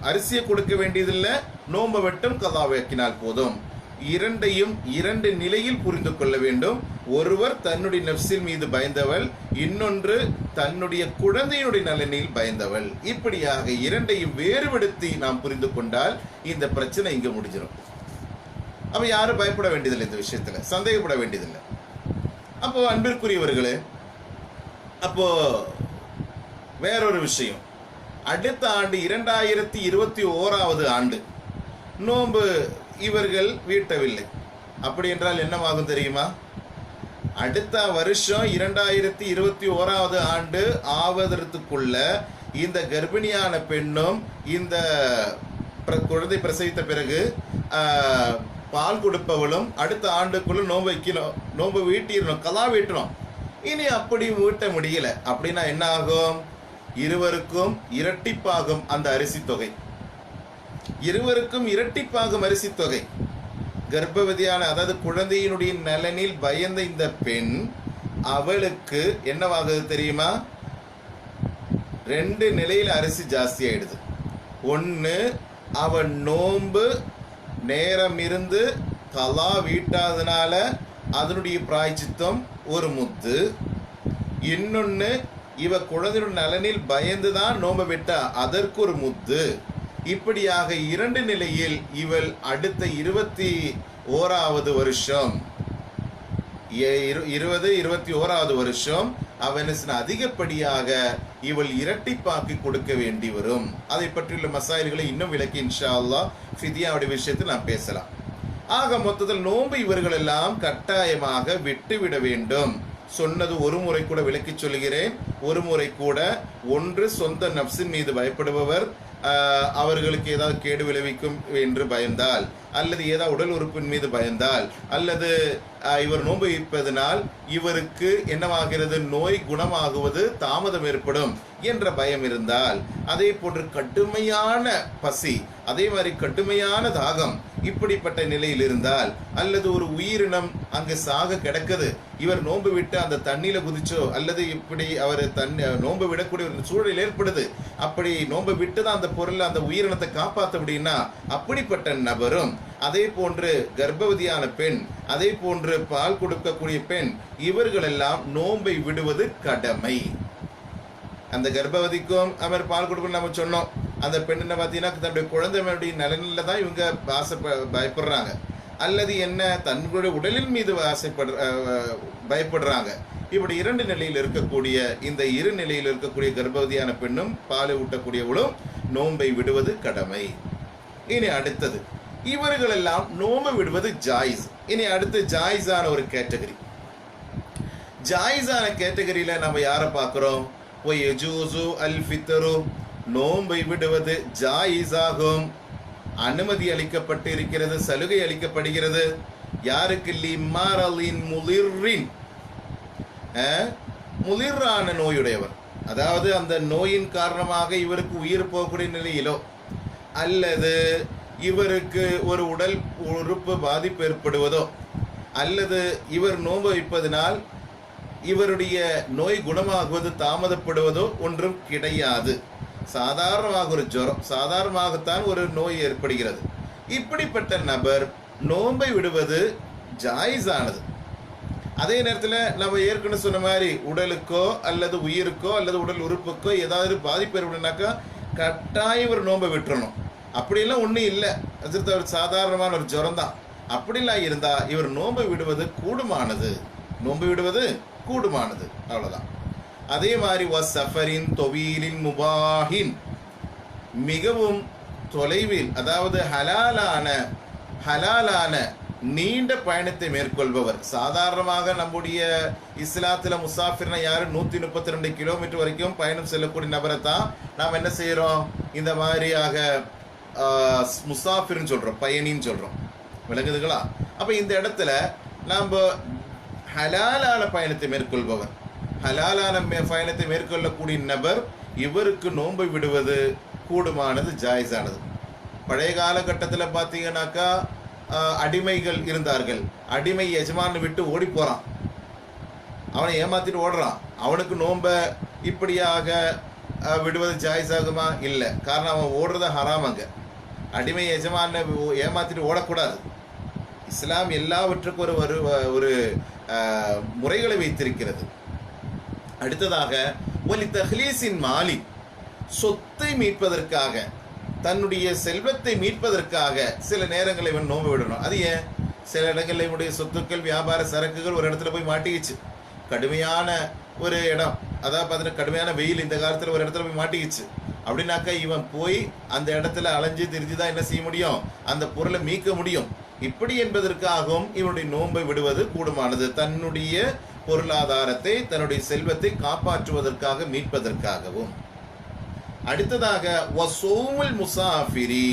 அரிசியை கொடுக்க வேண்டியதில்லை, நோன்பை வெட்டும் கலா வைக்கினால் போதும். இரண்டையும் 2 நிலையில் புரிந்து கொள்ள வேண்டும். ஒருவர் தன்னுடைய நப்சின் மீது பயந்தவள், இன்னொன்று தன்னுடைய குழந்தையினுடைய நலனில் பயந்தவள். இப்படியாக 2ஐயும் வேறுபடுத்தி நாம் புரிந்து கொண்டால் இந்த பிரச்சனை இங்க முடிஞ்சிடும். அப்ப யாரும் பயப்பட வேண்டியதில்லை, இந்த விஷயத்துல சந்தேகப்பட வேண்டியதில்லை. அப்போ அன்பிற்குரியவர்களே, அப்போ வேறொரு விஷயம், அடுத்த ஆண்டு 2021 ஆண்டு நோன்பு இவர்கள் வீட்டவில்லை. அப்படி என்றால் என்னவாகும் தெரியுமா? அடுத்த வருஷம் 2021 ஆண்டு ஆவதற்குள்ள இந்த கர்ப்பிணியான பெண்ணும் இந்த குழந்தை பிரசவித்த பிறகு பால் கொடுப்பவளும் அடுத்த ஆண்டுக்குள்ள நோன்பு வைக்கணும், நோன்பு வீட்டிடணும், கலா வீட்டணும். இனி அப்படி வீட்ட முடியல அப்படின்னா என்ன ஆகும்? இருவருக்கும் இரட்டிப்பாகும் அந்த அரிசி தொகை. இருவருக்கும் இரட்டிப்பாகும் அரிசி தொகை. கர்ப்பவதியான, அதாவது குழந்தையினுடைய நலனில் பயந்த இந்த பெண், அவளுக்கு என்னவாகுது தெரியுமா? 2 நிலையில அரிசி ஜாஸ்தி ஆயிடுது. ஒன்று, அவன் நோன்பு நேரம் இருந்து கலா வீட்டாதனால அதனுடைய பிராய்ச்சித்தம் ஒரு முத்து. இன்னொன்று, இவ குழந்தையுடைய நலனில் பயந்துதான் நோன்பு விட்டா, அதற்கு ஒரு முத்து. இப்படியாக 2 நிலையில் இவள் அடுத்த 21வது வருஷம் 21வது வருஷம் அவன் அதிகப்படியாக இவள் இரட்டிப்பாக்கி கொடுக்க வேண்டி வரும். அதை பற்றியுள்ள மசாயில்களை இன்னும் விளக்கி இன்ஷா அல்லாஹ் ஃபிதியாவுடைய விஷயத்தில் நாம் பேசலாம். ஆக மொத்தத்தில் நோன்பு இவர்கள் எல்லாம் கட்டாயமாக விட்டுவிட வேண்டும். சொன்னது ஒரு முறை கூட விளக்கி சொல்கிறேன். ஒரு முறை கூட, ஒன்று சொந்த நப்சின் மீது பயப்படுபவர், அவர்களுக்கு ஏதாவது கேடு விளைவிக்கும் என்று பயந்தால், அல்லது ஏதாவது உடல் உறுப்பின் மீது பயந்தால், அல்லது இவர் நோன்பு வைப்பதனால் இவருக்கு என்னவாகிறது, நோய் குணமாகுவது தாமதம் ஏற்படும் என்ற பயம் இருந்தால், அதே போன்று கடுமையான பசி, அதே மாதிரி கடுமையான தாகம், இப்படிப்பட்ட நிலையில் இருந்தால், அல்லது ஒரு உயிரினம் அங்கு சாக கிடக்குது, இவர் நோன்பு விட்டு அந்த தண்ணியில குதிச்சோ, அல்லது இப்படி அவர் நோன்பு விடக்கூடிய ஒரு சூழல் ஏற்படுது, அப்படி நோன்பு விட்டு தான் அந்த பொருள் அந்த உயிரினத்தை காப்பாற்ற முடியும்னா, அப்படிப்பட்ட நபரும், அதே போன்று கர்ப்பவதியான பெண், அதே போன்று பால் கொடுக்கக்கூடிய பெண், இவர்கள் எல்லாம் நோன்பை விடுவது கடமை. அந்த கர்ப்பவதிக்கும் அவர் பால் கொடுக்கணும் நம்ம சொன்னோம். அந்த பெண் என்ன பார்த்தீங்கன்னா தன்னுடைய குழந்தைகளுடைய நலனில் தான் இவங்க பயப்படுறாங்க, அல்லது என்ன தன்னுடைய உடலின் மீது பயப்படுறாங்க. இப்படி 2 நிலையில் இருக்கக்கூடிய இந்த 2 நிலையில் இருக்கக்கூடிய கர்ப்பவதியான பெண்ணும் பாலை ஊட்டக்கூடியவளும் நோன்பை விடுவது கடமை. இனி அடுத்தது, இவர்கள் எல்லாம் நோன்பு விடுவது ஜாயிஸ். இனி அடுத்து ஜாயிஸான ஒரு கேட்டகரி. ஜாயிஸான கேட்டகரியில நம்ம யாரை பார்க்கிறோம்? நோன்பை விடுவது ஜாயிஸாகும், அனுமதி அளிக்கப்பட்டு இருக்கிறது, சலுகை அளிக்கப்படுகிறது. யாருக்கு? முலிரான நோயுடையவர், அதாவது அந்த நோயின் காரணமாக இவருக்கு உயிர் போகக்கூடிய நிலையிலோ, அல்லது இவருக்கு ஒரு உடல் உறுப்பு பாதிப்பு ஏற்படுவதோ, அல்லது இவர் நோன்பு வைப்பதனால் இவருடைய நோய் குணமாகுவது தாமதப்படுவதோ ஒன்றும் கிடையாது. சாதாரணமாக ஒரு ஜுரம், சாதாரணமாகத்தான் ஒரு நோய் ஏற்படுகிறது. இப்படிப்பட்ட நபர் நோன்பை விடுவது ஜாயிஸானது. அதே நேரத்தில் நம்ம ஏற்கனவே சொன்ன மாதிரி உடலுக்கோ அல்லது உயிருக்கோ அல்லது உடல் உறுப்புக்கோ ஏதாவது பாதிப்பு ஏற்படுனாக்கா கட்டாயம் ஒரு நோன்பை விட்டுறணும். அப்படிலாம் ஒன்றும் இல்லை, அது சாதாரணமான ஒரு ஜுரம் தான். அப்படிலாம் இருந்தால் இவர் நோன்பை விடுவது கூடுமானது, நோன்பு விடுவது கூடுமானது, அவ்வளோதான். அதே மாதிரி வசஃபரின் தொவீலின் முபாஹின், மிகவும் தொலைவில், அதாவது ஹலாலான நீண்ட பயணத்தை மேற்கொள்பவர். சாதாரணமாக நம்முடைய இஸ்லாத்தில் முசாஃபிர்னா யாரு? 132 கிலோமீட்டர் வரைக்கும் பயணம் செல்லக்கூடிய நபரை தான் நாம் என்ன செய்கிறோம்? இந்த மாதிரியாக முசாஃபிர்னு சொல்கிறோம், பயணின்னு சொல்கிறோம். விளங்குதுங்களா? அப்போ இந்த இடத்துல நாம் ஹலாலான பயணத்தை மேற்கொள்பவர், ஹலாலான பயணத்தை மேற்கொள்ளக்கூடிய நபர், இவருக்கு நோன்பை விடுவது கூடுமானது, ஜாயிஸானது. பழைய காலகட்டத்தில் பார்த்தீங்கன்னாக்கா அடிமைகள் இருந்தார்கள். அடிமை எஜமான் விட்டு ஓடி போகிறான், அவனை ஏமாத்திட்டு ஓடுறான். அவனுக்கு நோன்பை இப்படியாக விடுவது ஜாயிஸ் ஆகுமா? இல்லை. காரணம் அவன் ஓடுறத ஹராம். அங்கே அடிமை எஜமான ஏமாத்திட்டு ஓடக்கூடாது. இஸ்லாம் எல்லாவற்றுக்கும் ஒரு முறைகளை வைத்திருக்கிறது. அடுத்ததாக ஒலி தஹ்லீஸின் மாலி, சொத்தை மீட்பதற்காக, தன்னுடைய செல்வத்தை மீட்பதற்காக சில நேரங்களை இவன் நோன்பு விடணும். அது ஏன்? சில இடங்களில் இவனுடைய சொத்துக்கள், வியாபார சரக்குகள் ஒரு இடத்துல போய் மாட்டிக்கிச்சு, கடுமையான ஒரு இடம், அதாவது பார்த்தீங்கன்னா கடுமையான வெயில் இந்த காலத்தில் ஒரு இடத்துல போய் மாட்டிக்கிச்சு. அப்படின்னாக்கா இவன் போய் அந்த இடத்துல அலைஞ்சு திரிஞ்சுதான் என்ன செய்ய முடியும், அந்த பொருளை மீட்க முடியும். இப்படி என்பதற்காகவும் இவனுடைய நோன்பை விடுவது கூடுமானது, தன்னுடைய பொருளாதாரத்தை தன்னுடைய செல்வத்தை காப்பாற்றுவதற்காக மீட்பதற்காகவும். அடுத்ததாக வசூமுல் முசாஃபிரி.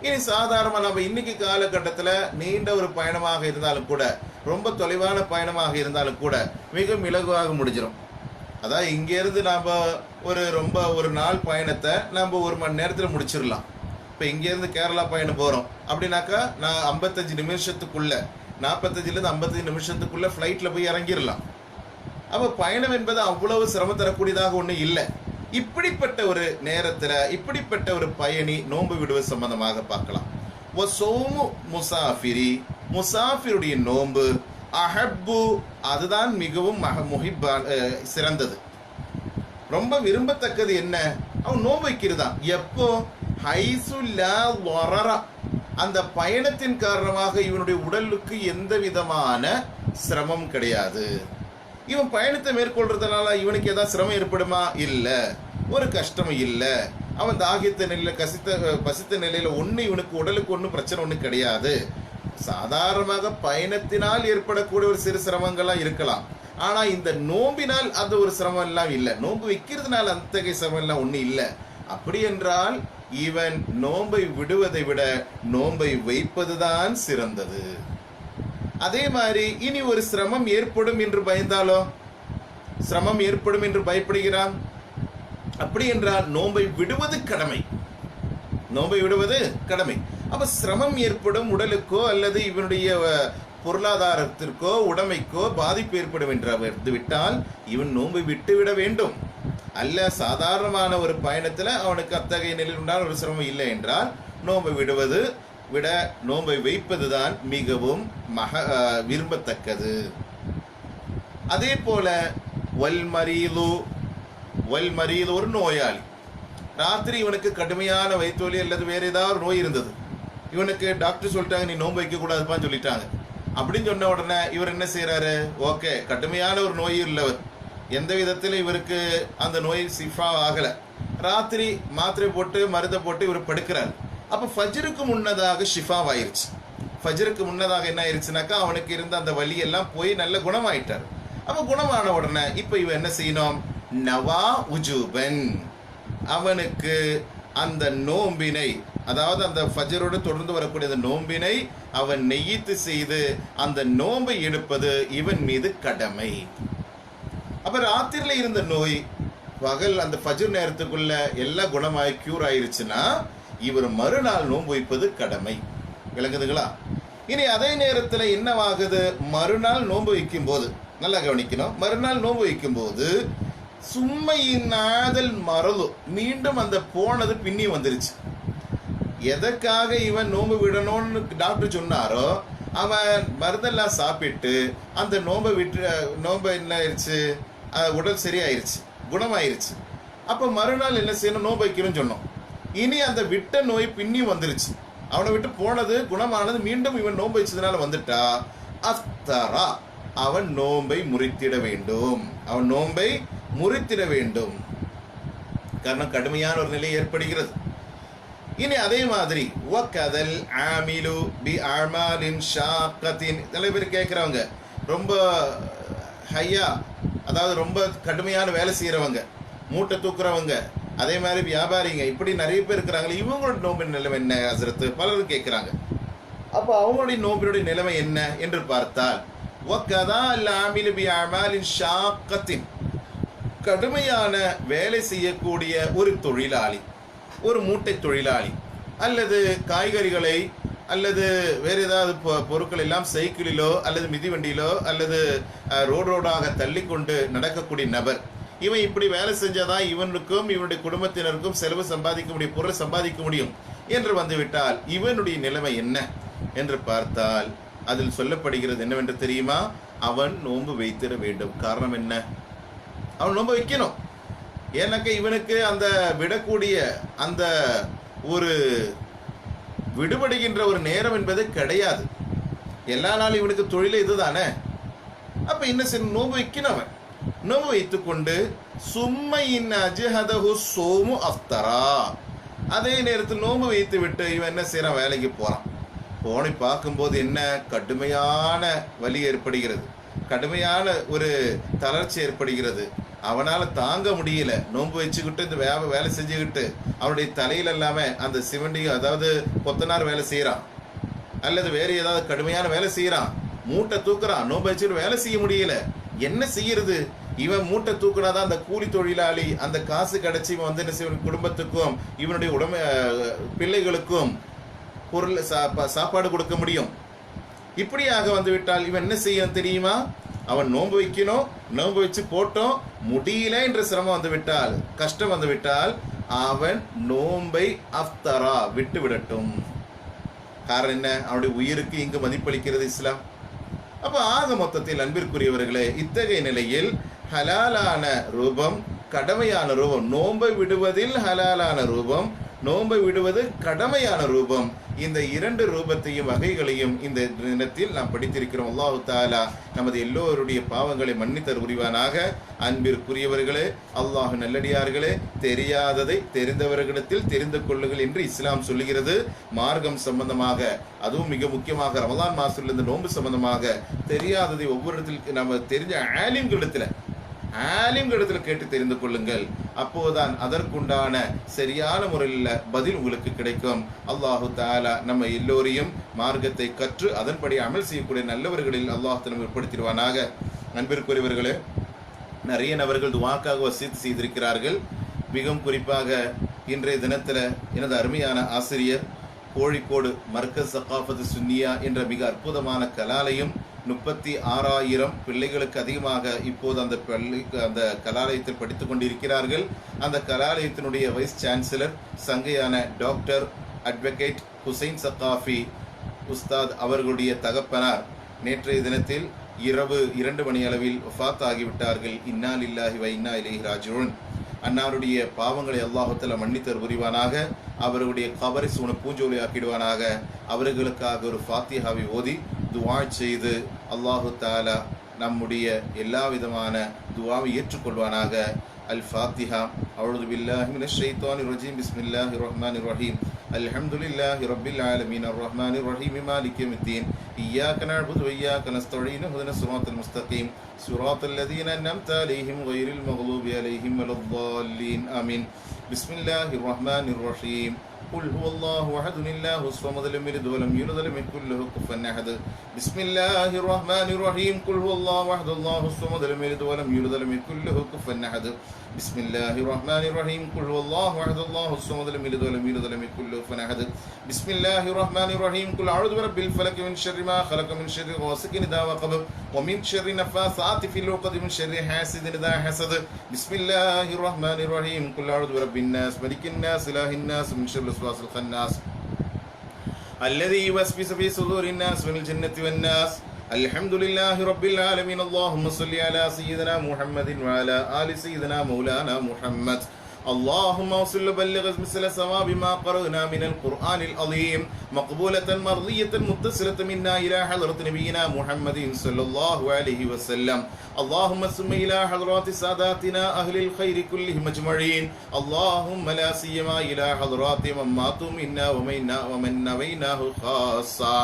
இனி சாதாரணமாக நம்ம இன்னைக்கு காலகட்டத்தில் நீண்ட ஒரு பயணமாக இருந்தாலும் கூட, ரொம்ப தொலைவான பயணமாக இருந்தாலும் கூட மிக இலகுவாக முடிஞ்சிடும். அதாவது இங்கேருந்து நாம் ஒரு நாள் பயணத்தை நம்ம 1 மணி நேரத்தில் முடிச்சிடலாம். இப்போ இங்கேருந்து கேரளா பயணம் போகிறோம் அப்படின்னாக்கா நான் 55 நிமிஷத்துக்குள்ள 45லேருந்து 55 நிமிஷத்துக்குள்ள ஃப்ளைட்டில் போய் இறங்கிடலாம். அப்போ பயணம் என்பது அவ்வளவு சிரமம் தரக்கூடியதாக ஒன்றும் இல்லை. இப்படிப்பட்ட ஒரு நேரத்தில் இப்படிப்பட்ட ஒரு பயணி நோன்பு விடுவது சம்பந்தமாக பார்க்கலாம். வசௌமு முசாஃபிரி, முசாஃபிருடைய நோன்பு அஹப்பு, அதுதான் மிகவும் சிறந்தது, ரொம்ப விரும்பத்தக்கது. என்ன, அவன் நோன்பு வைக்கிறதான். எப்போ, ஹைசுல்லா வரரா, அந்த பயணத்தின் காரணமாக இவனுடைய உடலுக்கு எந்த விதமான சிரமம் கிடையாது. இவன் பயணத்தை மேற்கொள்றதுனால இவனுக்கு ஏதாவது சிரமம் ஏற்படுமா? இல்லை, ஒரு கஷ்டமும் இல்லை. அவன் தாகித்த நிலையில பசித்த நிலையில இவனுக்கு உடலுக்கு ஒன்றும் பிரச்சனை ஒன்றும் கிடையாது. சாதாரணமாக பயணத்தினால் ஏற்படக்கூடிய ஒரு சிறு சிரமங்கள்லாம் இருக்கலாம். ஆனா இந்த நோம்பினால் அது ஒரு சிரமம் எல்லாம் இல்லை. நோன்பு வைக்கிறதுனால அத்தகைய சிரமம் எல்லாம் ஒன்றும் இல்லை. அப்படி என்றால் இவன் நோன்பை விடுவதை விட நோன்பை வைப்பதுதான் சிறந்தது. அதே மாதிரி இனி ஒரு சிரமம் ஏற்படும் என்று பயந்தாலோ, சிரமம் ஏற்படும் என்று பயப்படுகிறான், அப்படி என்றால் நோன்பை விடுவது கடமை, நோன்பை விடுவது கடமை. அப்ப சிரமம் ஏற்படும் உடலுக்கோ அல்லது இவனுடைய பொருளாதாரத்திற்கோ உடைமைக்கோ பாதிப்பு ஏற்படும் என்று விட்டால் இவன் நோன்பை விட்டுவிட வேண்டும். அல்ல சாதாரணமான ஒரு பயணத்தில் அவனுக்கு அத்தகைய நிலையில் உண்டான ஒரு சிரமம் இல்லை என்றால் நோன்பை விட நோன்பை வைப்பதுதான் மிகவும் விரும்பத்தக்கது. அதே போல வல்மரீது ஒரு நோயாளி, ராத்திரி இவனுக்கு கடுமையான வயிற்று வலி அல்லது வேற ஏதாவது ஒரு நோய் இருந்தது. இவனுக்கு டாக்டர் சொல்லிட்டாங்க நீ நோன்பு வைக்க கூடாதுப்பான்னு சொல்லிட்டாங்க. அப்படின்னு சொன்ன உடனே இவர் என்ன செய்யறாரு, ஓகே கடுமையான ஒரு நோய் இல்லவர், எந்த விதத்தில் இவருக்கு அந்த நோய் சிஃபா ஆகல, ராத்திரி மாத்திரை போட்டு மருந்தை போட்டு இவர் படுக்கிறார். அப்ப ஃபஜ்ருக்கு முன்னதாக ஷிஃபாவாயிருச்சு. ஃபஜ்ருக்கு முன்னதாக என்ன ஆயிருச்சுனாக்கா அவனுக்கு இருந்த அந்த வலி எல்லாம் போய் நல்ல குணமாயிட்டார். அப்ப குணமான உடனே இப்ப இவன் என்ன செய்யணும், நவா உஜூபன், அவனுக்கு அந்த நோம்பினை, அதாவது அந்த ஃபஜ்ரோடு தொடர்ந்து வரக்கூடிய அந்த நோம்பினை அவன் நெய்யித்து செய்து அந்த நோம்பை எடுப்பது இவன் மீது கடமை. அப்ப ராத்திரில இருந்த நோய் பகல் அந்த ஃபஜ்ர் நேரத்துக்குள்ள எல்லாம் குணமாய் கியூர் ஆயிருச்சுன்னா இவர் மறுநாள் நோன்பு வைப்பது கடமை. விளங்குதுங்களா? இனி அதே நேரத்தில் என்னவாகுது, மறுநாள் நோன்பு வைக்கும் போது நல்லா கவனிக்கணும், மறுநாள் நோன்பு வைக்கும் போது சும்மையின் ஆதல் மறந்து மீண்டும் அந்த போனது பின்னி வந்துருச்சு. எதற்காக இவன் நோன்பு விடணும்னு டாக்டர் சொன்னாரோ அவன் மருந்தெல்லாம் சாப்பிட்டு அந்த நோன்பை என்ன ஆயிடுச்சு, உடல் சரியாயிருச்சு, குணமாயிருச்சு. அப்போ மறுநாள் என்ன செய்யணும், நோன்பு வைக்கணும்னு சொன்னோம். இனி அந்த விட்ட நோய் பின்னி வந்துருச்சு, அவனை விட்டு போனது குணமானது, மீண்டும் இவன் நோன்பு வச்சதுனால வந்துட்டா அஃப்தரா, அவன் நோன்பை முறித்திட வேண்டும், அவன் நோன்பை முறித்திட வேண்டும். காரணம் கடுமையான ஒரு நிலை ஏற்படுகிறது. இனி அதே மாதிரி வகதல் ஆமிலு பி அமாலின் ஷாக்கத்தின், நிறைய பேர் கேட்குறவங்க ரொம்ப ஹையா, அதாவது ரொம்ப கடுமையான வேலை செய்கிறவங்க, மூட்டை தூக்குறவங்க, அதே மாதிரி வியாபாரிங்க, இப்படி நிறைய பேர் இருக்கிறாங்க. இவங்களோட நோம்பின் நிலைமை என்ன ஹஸ்ரத், பலரும் கேட்குறாங்க. அப்போ அவங்களுடைய நோம்பினுடைய நிலைமை என்ன என்று பார்த்தால் வகதல் ஆமிலு பி அமாலின் ஷாக்கத்தின், கடுமையான வேலை செய்யக்கூடிய ஒரு தொழிலாளி, ஒரு மூட்டை தொழிலாளி, அல்லது காய்கறிகளை அல்லது வேறு ஏதாவது பொருட்கள் எல்லாம் சைக்கிளிலோ அல்லது மிதிவண்டியிலோ அல்லது ரோடாக தள்ளி கொண்டு நடக்கக்கூடிய நபர், இவன் இப்படி வேலை செஞ்சாதான் இவனுக்கும் இவனுடைய குடும்பத்தினருக்கும் செலவு சம்பாதிக்க முடியும், பொருள் சம்பாதிக்க முடியும் என்று வந்துவிட்டால் இவனுடைய நிலைமை என்ன என்று பார்த்தால் அதில் சொல்லப்படுகிறது என்னவென்று தெரியுமா, அவன் நோன்பு வைத்திட வேண்டும். காரணம் என்ன, அவன் நோன்பு வைக்கணும். ஏன்னாக்க இவனுக்கு அந்த விடக்கூடிய அந்த ஒரு விடுபடுகின்ற ஒரு நேரம் என்பது கிடையாது. எல்லா நாளும் இவனுக்கு தொழிலே இதுதானே. அப்ப என்ன செய்ய, நோன்பு வைக்கணும். அவன் நோன்பு வைத்துக்கொண்டு சும்மையின் அஜஹதஹு சோமு அஃப்தரா, அதே நேரத்தில் நோன்பு வைத்து விட்டு இவன் என்ன செய்யறான், வேலைக்கு போறான். போனை பார்க்கும்போது என்ன கடுமையான வலி ஏற்படுகிறது, கடுமையான ஒரு தளர்ச்சி ஏற்படுகிறது. அவனால தாங்க முடியல, நோன்பு வச்சுக்கிட்டு இந்த வேலை செஞ்சுக்கிட்டு அவனுடைய தலையில எல்லாமே அந்த சிவண்டி, அதாவது கொத்தனார் வேலை செய்யறான் அல்லது வேற ஏதாவது கடுமையான வேலை செய்யறான், மூட்டை தூக்குறான், நோன்பு வச்சுட்டு வேலை செய்ய முடியல. என்ன செய்யறது? இவன் மூட்டை தூக்குனாதான் அந்த கூலி தொழிலாளி அந்த காசு கிடைச்சி இவன் வந்து என்ன செய்ய, குடும்பத்துக்கும் இவனுடைய பிள்ளைகளுக்கும் பொருள் சாப்பாடு கொடுக்க முடியும். இப்படியாக வந்து விட்டால் இவன் என்ன செய்ய தெரியுமா, அவன் நோன்பு வைக்கணும், நோன்பு வச்சு போட்டோம் முடியல என்ற சிரமம் வந்து விட்டால், கஷ்டம் வந்து விட்டால் அவன் நோன்பை அஃப்தரா விட்டு விடட்டும். காரணம் என்ன, அவனுடைய உயிருக்கு இங்கு மதிப்பளிக்கிறது இஸ்லாம். அப்ப ஆக மொத்தத்தில் அன்பிற்குரியவர்களே, இத்தகைய நிலையில் ஹலாலான ரூபம், கடமையான ரூபம், நோன்பை விடுவதில் ஹலாலான ரூபம், நோன்பை விடுவது கடமையான ரூபம், இந்த இரண்டு ரூபத்தையும் வகைகளையும் இந்த தினத்தில் நாம் படித்திருக்கிறோம். அல்லாஹு தஆலா நமது எல்லோருடைய பாவங்களை மன்னித்தர் புரிவானாக. அன்பிற்குரியவர்களே, அல்லாஹ் நல்லடியார்களே, தெரியாததை தெரிந்தவர்களிடத்தில் தெரிந்து கொள்ளுங்கள் என்று இஸ்லாம் சொல்லுகிறது. மார்க்கம் சம்பந்தமாக, அதுவும் மிக முக்கியமாக ரமலான் மாசத்திலிருந்து நோன்பு சம்பந்தமாக தெரியாததை ஒவ்வொரு இடத்தில் நம்ம தெரிஞ்ச ஆலிம்களிடத்தில் கேட்டு தெரிந்து கொள்ளுங்கள். அப்போதுதான் அதற்குண்டான சரியான முறையில் பதில் உங்களுக்கு கிடைக்கும். அல்லாஹு தஆலா நம்ம எல்லோரையும் மார்க்கத்தை கற்று அதன்படி அமல் செய்யக்கூடிய நல்லவர்களில் அல்லாஹ் நம்ம ஏற்படுத்திடுவானாக. அன்பிற்குரியவர்களே, நிறைய நபர்கள் துஆக்காக வசியத் செய்திருக்கிறார்கள். மிகவும் குறிப்பாக இன்றைய தினத்தில் எனது அருமையான ஆசிரியர் கோழிக்கோடு மர்கஸ் சகாஃபத் சுன்னியா என்ற மிக அற்புதமான கலாலயம் 36,000 பிள்ளைகளுக்கு அதிகமாக இப்போது அந்த கலாலயத்தில் படித்துக் கொண்டிருக்கிறார்கள். அந்த கலாலயத்தினுடைய வைஸ் சான்சலர் சங்கையான டாக்டர் அட்வொகேட் ஹுசைன் சகாஃபி உஸ்தாத் அவர்களுடைய தகப்பனார் நேற்றைய தினத்தில் இரவு 2 மணி அளவில் வஃபாத் ஆகிவிட்டார்கள். இன்னா லில்லாஹி வ இன்னா இலைஹி ராஜிஊன். அன்னாருடைய பாவங்களை அல்லாஹ் தஆலா மன்னித்தர் புரிவானாக. அவர்களுடைய கபரை சூன பூஞ்சோலி ஆக்கிடுவானாக. அவர்களுக்காக ஒரு ஃபாத்திஹாவை ஓதி துஆ செய்து அல்லாஹ் தஆலா நம்முடைய எல்லா விதமான துஆவை ஏற்றுக்கொள்வானாக. அல் ஃபாத்திஹா. அஊது பில்லாஹி மினஷ் ஷைத்தானிர் ரஜீம். பிஸ்மில்லாஹிர் ரஹ்மானிர் ரஹீம். அல்ஹம்துலில்லாஹி ரப்பில் ஆலமீன் அர்ரஹ்மானிர் ரஹீம் மாலிகி யௌமித்தீன். இய்யாக நஅபுது வ இய்யாக நஸ்தஈன். இஹ்தினஸ் ஸிராத்தல் முஸ்தகீம். ஸிராத்தல் லதீன அன்அம்த அலைஹிம் கய்ரில் மக்லூபி அலைஹிம் வலضالين. ஆமீன். பிஸ்மில்லாஹிர் ரஹ்மானிர் ரஹீம். قل هو الله أحد الله الصمد لم يلد ولم يولد ولم يكن له كفوا أحد. بسم الله الرحمن الرحيم. قل هو الله أحد الله الصمد لم يلد ولم يولد ولم يكن له كفوا أحد. بسم الله الرحمن الرحيم. قل هو الله أحد الله الصمد لم يلد ولم يولد ولم يكن له كفوا أحد. بسم الله الرحمن الرحيم. قل أعوذ برب الفلق من شر ما خلق من شر غاسق إذا وقب ومن شر النفاثات في العقد من شر حاسد إذا حسد. بسم الله الرحمن الرحيم. قل أعوذ برب الناس ملك الناس إله الناس من شر الوسواس الخناس الذي يوسوس في صدور الناس من الجنة والناس. الحمد لله رب العالمين. اللهم صل على سيدنا محمد وعلى آل سيدنا مولانا محمد. اللهم وصل بلغ مثل ثواب ما قرأنا من القرآن العظيم مقبولة مرضية متصلة منا إلى حضرة نبينا محمد صلى الله عليه وسلم. اللهم ثم إلى حضرات ساداتنا أهل الخير كلهم أجمعين. اللهم لا سيما إلى حضرات من ماتوا منا ومن نويناه خاصة.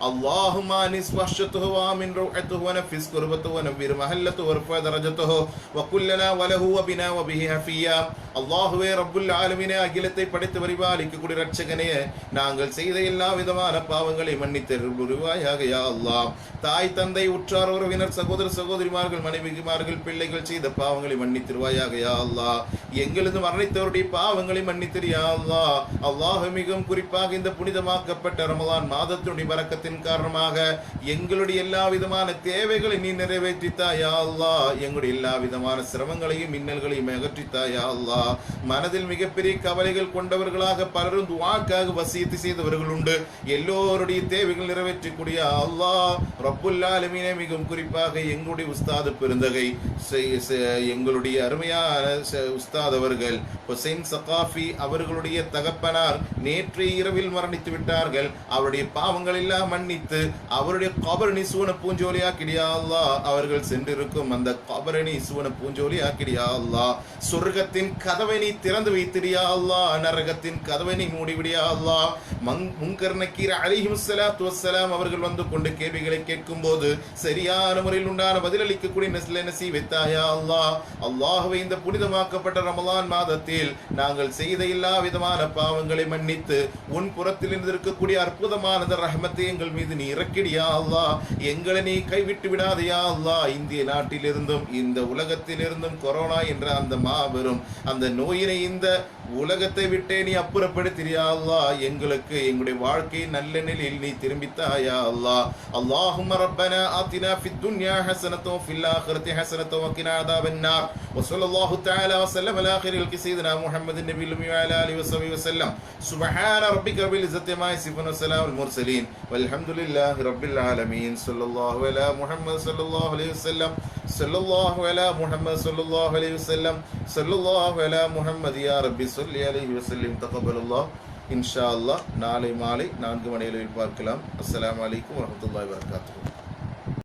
اللهم أنس وحشته وآمن روحته ونفس كربته ونبر محلته وارفع درجته وكلنا وله وبنا وبه حفيا. அல்லாஹுவே ரப்புல் ஆலமீனே, அகிலத்தை படைத்து பரிபாலிக்கக்கூடிய இரட்சகனே, நாங்கள் செய்த எல்லா விதமான பாவங்களை மன்னித்தருள்வாயாக யா அல்லாஹ். தாய் தந்தை உற்றார் உறவினர் சகோதர சகோதரிமார்கள் மனைவிமார்கள் பிள்ளைகள் செய்த பாவங்களை மன்னித்திருவாயாக யா அல்லாஹ். எங்களது மரணித்தவருடைய பாவங்களை மன்னித்திரு யா அல்லாஹ். அல்லாஹ் மிகவும் குறிப்பாக இந்த புனிதமாக்கப்பட்ட ரமலான் மாதத்தினுடைய பரக்கத்தின் காரணமாக எங்களுடைய எல்லா விதமான தேவைகளை நீ நிறைவேற்றித்தா யா அல்லாஹ். எங்களுடைய எல்லா விதமான சிரமங்களையும் மின்னல்களையும் அகற்றித்தா யா அல்லாஹ். மனதில் மிகப்பெரிய கவலைகள் கொண்டவர்களாக பலரும் துஆக்காக வசியத்து செய்தவர்கள் உண்டு. எல்லோருடைய தேவைகள் நிறைவேற்றக்கூடிய அல்லாஹ் ரப்புல் ஆலமீனே, மிகவும் குறிப்பாக எங்களுடைய உஸ்தாது பெருந்தகை எங்களுடைய அருமையான உஸ்தாத் அவர்கள் ஹுசைன் சகாஃபி அவர்களுடைய தகப்பனார் நேற்று இரவில் மரணித்து விட்டார்கள். அவருடைய பாவங்கள் எல்லாம் மன்னித்து அவருடைய கபர் நீ சுவன பூஞ்சோலியாக்கிடியா அல்லாஹ். அவர்கள் சென்றிருக்கும் அந்த கபரை நீ சுவன பூஞ்சோலியாக்கிடியா அல்லாஹ். சொர்க்கத்தின் கதவை நீ திறந்து வைத்திடியா அல்லாஹ். நரகத்தின் கதவை நீ மூடிவிடியா அல்லாஹ். முன்கர் நக்கீர் அலைஹிஸ்ஸலாத்து வஸ்ஸலாம் அவர்கள் வந்து கொண்டு கேள்விகளை கேட்கும் போது சரியான முறையில் உண்டான பதிலளிக்கக்கூடிய நசீவத்தாயா அல்லாஹ். அல்லாஹ்வை இந்த புனிதமாக்கப்பட்ட ரமலான் மாதத்தில் நாங்கள் செய்த எல்லா விதமான பாவங்களை மன்னித்து உன் புறத்தில் இருக்கக்கூடிய அற்புதமான ரஹ்மத்தை எங்கள் மீது நீ இறக்கிடியா அல்லாஹ். எங்களை நீ கைவிட்டு விடாதையா அல்லாஹ். இந்திய நாட்டிலிருந்தும் இந்த உலகத்திலிருந்தும் கொரோனா என்ற அந்த மாபெரும் அந்த நோயினை இந்த உலகத்தை விட்டே நீ அப்புறப்படுத்தியா அல்லாஹ். எங்களுக்கு எங்களுடைய வாழ்க்கை நல்ல நிலையில் நீ திரும்பித்தாயா அல்லாஹ். அல்லாஹும்ம ரப்பனா ஆத்தினா ஃபித் துன்யா ஹஸனத்தோ ஃபில் ஆখিরাতি ஹஸனத்தோ வகினா அதாபன் நார். வஸல்லல்லாஹு தஆலா வஸல்லம் அலா கைரில் சய்யிதினா முஹம்மதின் நபியில் உம்மி வ அலா ஆலிஹி வஸஹ்பிஹி வஸல்லம். சுப்ஹான ரப்பிக ரப்பில் இஸ்ஸத்தி அம்மா யசிஃபூன் வஸலாமுல் முர்ஸலீன் வல்ஹம்துலில்லாஹி ரப்பில் ஆலமீன். ஸல்லல்லாஹு அலா முஹம்மது ஸல்லல்லாஹு அலைஹி வஸல்லம். ஸல்லல்லாஹு அலா முஹம்மது ஸல்லல்லாஹு அலைஹி வஸல்லம். ஸல்லல்லாஹு அலா முஹம்மது யா ரப்பி ஸல்லி அலைஹி வஸல்லம். தகப்பலல்லாஹ். இன்ஷா அல்லாஹ் நாளை மாலை 4 மணி அளவில் பார்க்கலாம். அஸ்ஸலாமு அலைக்கும் வரஹ்மத்துல்லாஹி வபரகாத்துஹு.